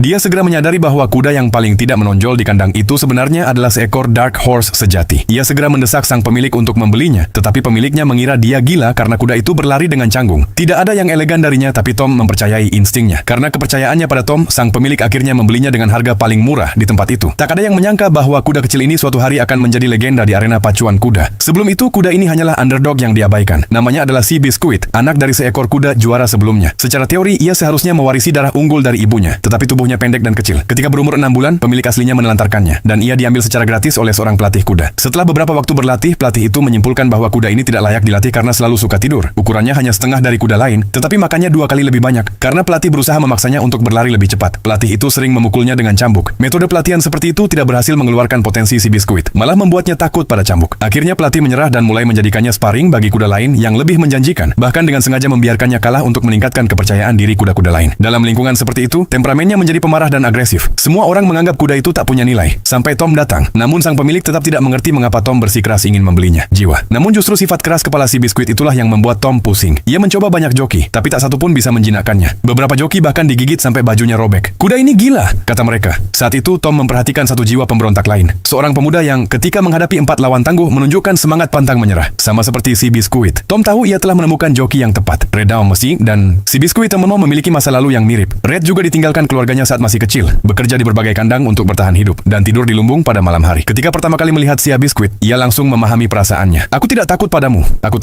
Dia segera menyadari bahwa kuda yang paling tidak menonjol di kandang itu sebenarnya adalah seekor dark horse sejati. Ia segera mendesak sang pemilik untuk membelinya, tetapi pemiliknya mengira dia gila karena kuda itu berlari dengan canggung. Tidak ada yang elegan darinya, tapi Tom mempercayai instingnya. Karena kepercayaannya pada Tom, sang pemilik akhirnya membelinya dengan harga paling murah di tempat itu. Tak ada yang menyangka bahwa kuda kecil ini suatu hari akan menjadi legenda di arena pacuan kuda. Sebelum itu, kuda ini hanyalah underdog yang diabaikan. Namanya adalah Sea Biscuit, anak dari seekor kuda juara sebelumnya. Secara teori, ia seharusnya mewarisi darah unggul dari ibunya, tetapi tubuhnya pendek dan kecil. Ketika berumur 6 bulan, pemilik aslinya menelantarkannya, dan ia diambil secara gratis oleh seorang pelatih kuda. Setelah beberapa waktu berlatih, pelatih itu menyimpulkan bahwa kuda ini tidak layak dilatih karena selalu suka tidur. Ukurannya hanya setengah dari kuda lain, tetapi makannya 2 kali lebih banyak, karena pelatih berusaha memaksanya untuk berlari lebih cepat. Pelatih itu sering memukulnya dengan cambuk. Metode pelatihan seperti itu tidak berhasil mengeluarkan potensi si Biskuit, malah membuatnya takut pada cambuk. Akhirnya pelatih menyerah dan mulai menjadikannya sparring bagi kuda lain yang lebih menjanjikan, bahkan dengan sengaja membiarkannya kalah untuk meningkatkan kepercayaan diri kuda-kuda lain. Dalam lingkungan seperti itu, temperamennya menjadi pemarah dan agresif. Semua orang menganggap kuda itu tak punya nilai, sampai Tom datang. Namun sang pemilik tetap tidak mengerti mengapa Tom bersikeras ingin membelinya. Jiwa. Namun justru sifat keras kepala si Biskuit itulah yang membuat Tom pusing. Ia mencoba banyak joki, tapi tak satu pun bisa menjinakkannya. Beberapa joki bahkan digigit sampai bajunya robek. Kuda ini gila, kata mereka. Saat itu Tom memperhatikan satu jiwa pemberontak lain. Seorang pemuda yang ketika menghadapi 4 lawan tangguh menunjukkan semangat pantang menyerah. Sama seperti si Biskuit. Tom tahu ia telah menemukan joki yang tepat. Red Dawmesi dan si Biskuit teman memiliki masa lalu yang mirip. Red juga ditinggalkan keluarganya saat masih kecil, bekerja di berbagai kandang untuk bertahan hidup, dan tidur di lumbung pada malam hari. Ketika pertama kali melihat si Biskuit, ia langsung memahami perasaannya. Aku tidak takut padamu. Aku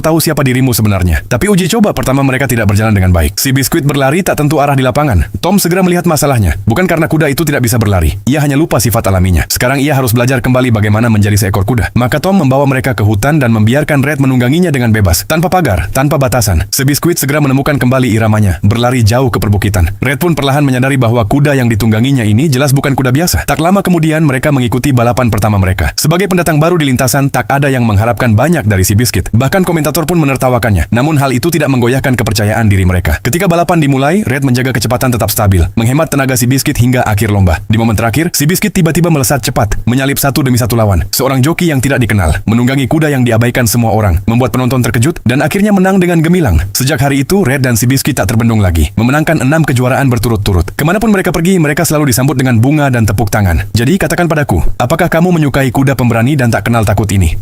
tahu siapa dirimu sebenarnya. Tapi uji coba pertama mereka tidak berjalan dengan baik. Si Biskuit berlari tak tentu arah di lapangan. Tom segera melihat masalahnya. Bukan karena kuda itu tidak bisa berlari. Ia hanya lupa sifat alaminya. Sekarang ia harus belajar kembali bagaimana menjadi seekor kuda. Maka Tom membawa mereka ke hutan dan membiarkan Red menungganginya dengan bebas, tanpa pagar, tanpa batasan. Si Biskuit segera menemukan kembali iramanya, berlari jauh ke perbukitan. Red pun perlahan menyadari bahwa kuda yang ditungganginya ini jelas bukan kuda biasa. Tak lama kemudian mereka mengikuti balapan pertama mereka. Sebagai pendatang baru di lintasan, tak ada yang mengharapkan banyak dari si Biskuit. Bahkan komentator pun menertawakannya. Namun hal itu tidak menggoyahkan kepercayaan diri mereka. Ketika balapan dimulai, Red menjaga kecepatan tetap stabil, menghemat tenaga si Biskuit hingga akhir lomba. Di momen terakhir, si Biskuit tiba-tiba melesat cepat, menyalip satu demi satu lawan. Seorang joki yang tidak dikenal, menunggangi kuda yang diabaikan semua orang, membuat penonton terkejut dan akhirnya menang dengan gemilang. Sejak hari itu, Red dan si Biskuit tak terbendung lagi, memenangkan 6 kejuaraan berturut-turut. Kemanapun mereka pergi, mereka selalu disambut dengan bunga dan tepuk tangan. Jadi katakan padaku, apakah kamu menyukai kuda pemberani dan tak kenal takut ini?